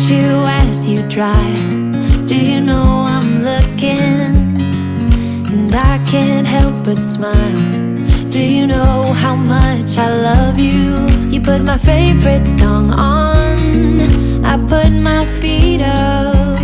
you as you drive. Do you know I'm looking? And I can't help but smile. Do you know how much I love you? You put my favorite song on, I put my feet up,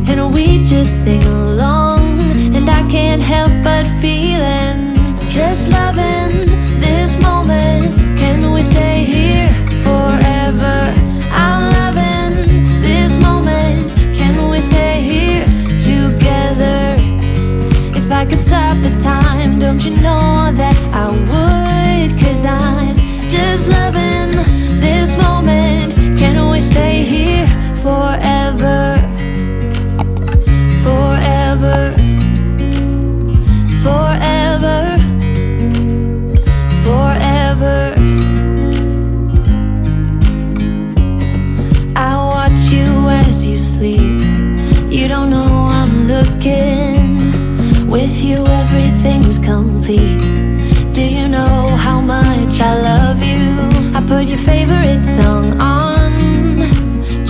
and we just sing along. And I can't help but feeling, just loving this moment. Can we stay here forever? I'm loving this moment. Can we stay here together? If I could stop the time, don't you know that I would? 'Cause I'm just loving this moment. Can we stay here forever? Forever. Forever. Forever. I watch you as you sleep. You don't know I'm looking. With you everything's complete. Do you know how much I love you? I put your favorite song on,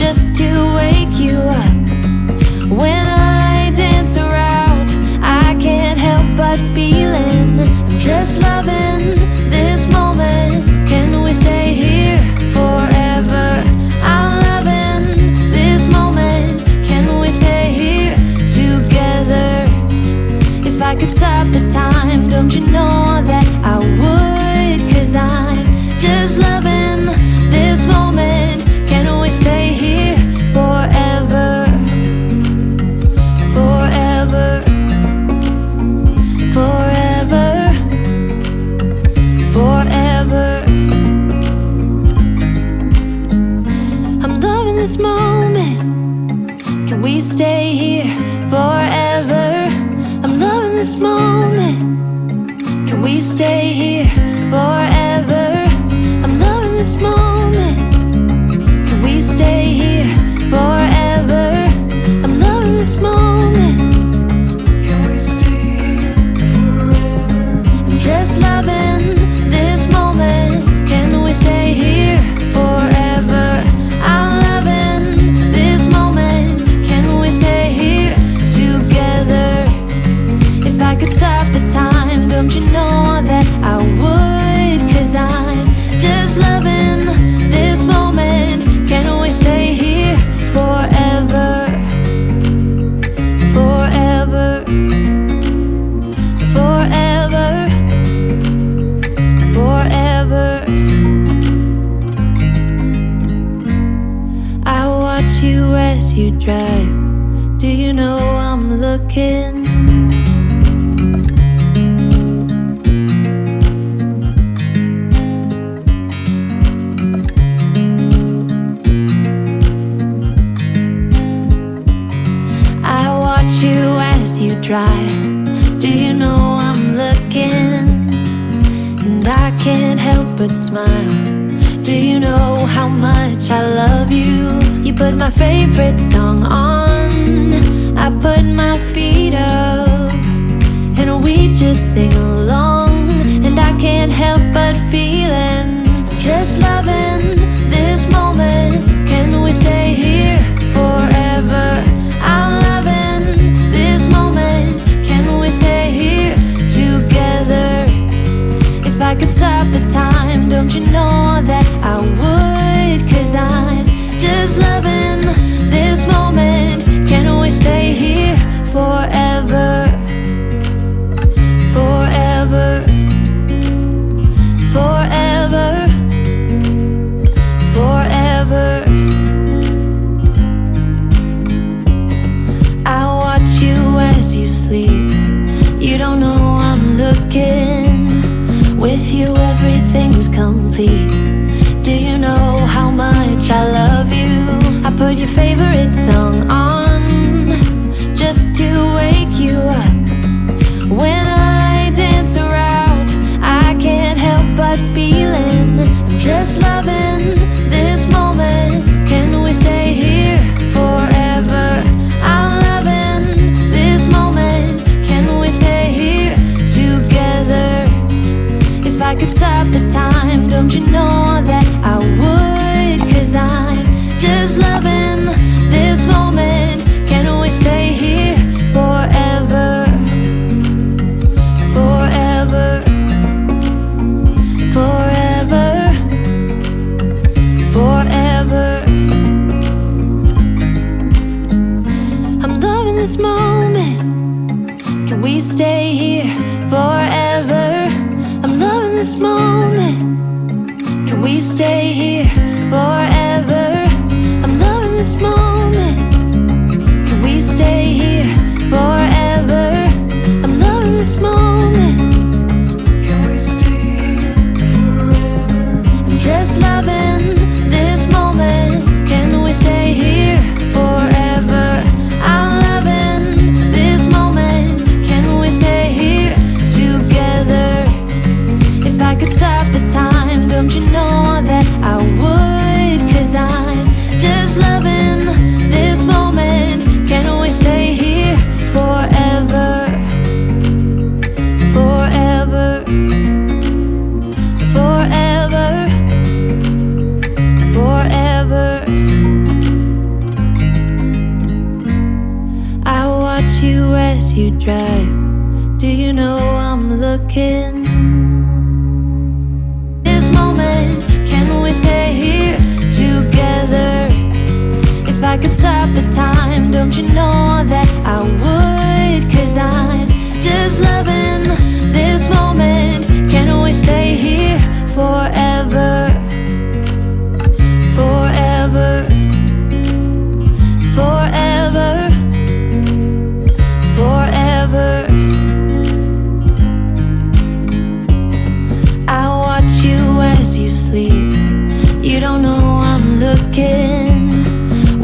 just to wake you up. When I dance around, I can't help but feeling, I'm just loving this moment. Can we stay here forever? I'm loving this moment. Can we stay here together? If I could stop the time, don't you know that I would? 'Cause I'm just loving this moment. Can we stay here forever? Forever. Forever. Forever. I'm loving this moment. Can we stay here forever? I'm loving this moment. Can we stay here forever? I'm loving this moment. Can we stay here forever? I'm loving this moment. Can we stay here forever? I'm just loving this moment. Can we stay here forever? I'm loving this moment. Can we stay here together? If I could stop the time, don't you know that I would? 'Cause I'm just loving this moment. Can we stay here forever? Forever. Forever. Forever. I watch you as you drive. Do you know I'm looking? You as you drive. Do you know I'm looking? And I can't help but smile. Do you know how much I love you? You put my favorite song on, I put my feet up, and we just sing along. And I can't help but feeling, just loving this moment. Can we stay here forever? I'm loving this moment. Can we stay here together? If I could stop the time, don't you know that I would? 'Cause I'm just loving this moment. Can we stay here forever? Forever. Forever. Forever. I watch you as you sleep. You don't know I'm looking. With you everything's complete. Do you know how much I love you? I put your favorite song on, just to wake you up. When I dance around, I can't help but feeling, I'm just loving this moment. Can we stay here forever? I'm loving this moment. Can we stay here together? If I could stop the time, don't you know that I would? 'Cause I'm just loving this moment. Can we stay here forever? I'm loving this moment. Can we stay here forever? I'm loving this moment. Can we stay here forever? I'm loving this moment. Can we stay here forever? I'm just loving this moment. Can we stay here forever? I'm loving this moment. Can we stay here together? If I could stop the time, don't you know that I would? 'Cause I'm just loving this moment. Can we stay here forever? Forever. Forever. Forever. I watch you as you drive. Do you know I'm looking? This moment, can we stay here together? If I could stop the time, don't you know that I would? 'Cause I'm just loving this moment. Can we stay here forever? Forever. Forever. Forever. I watch you as you sleep. You don't know I'm looking.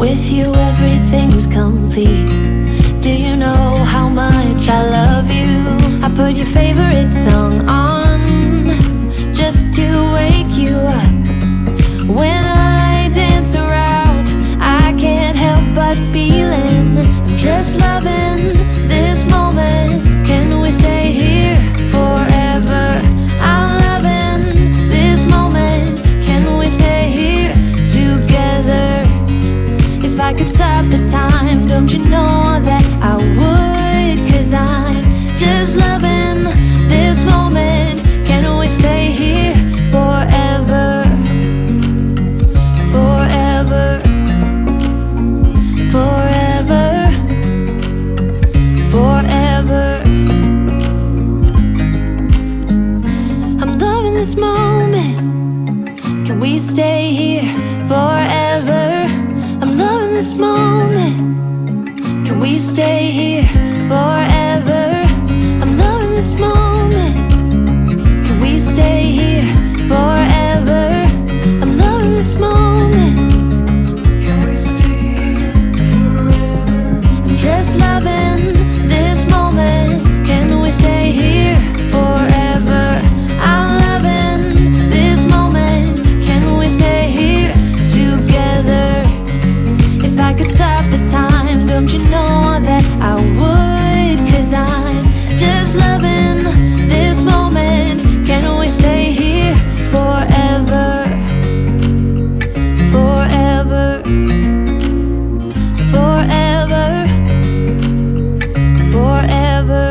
With you everything's complete. Do you know how much I love you? I put your favorite song on just to wake you up. When I dance around, I can't help but feeling. I'm just loving this moment. Can we stay here forever? I'm loving this moment. Can we stay here together? If I could stop the time, don't you know that I would? 'Cause I'm just loving this moment. Can we stay here forever? Forever. Forever. Forever. I'm loving this moment. Can we stay here forever? I'm loving this moment. Can we stay here forever? I'm loving this moment. Can we stay here forever? I'm loving this moment. Can we stay here forever? I'm just loving this moment. Can we stay here forever? I'm loving this moment. Can we stay here together? If I could stop the time, don't you know that I would? 'Cause I'm just loving this moment. Can we stay here forever? Forever. Forever. Forever.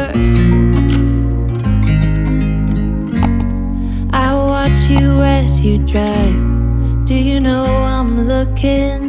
I watch you as you drive. Do you know I'm looking?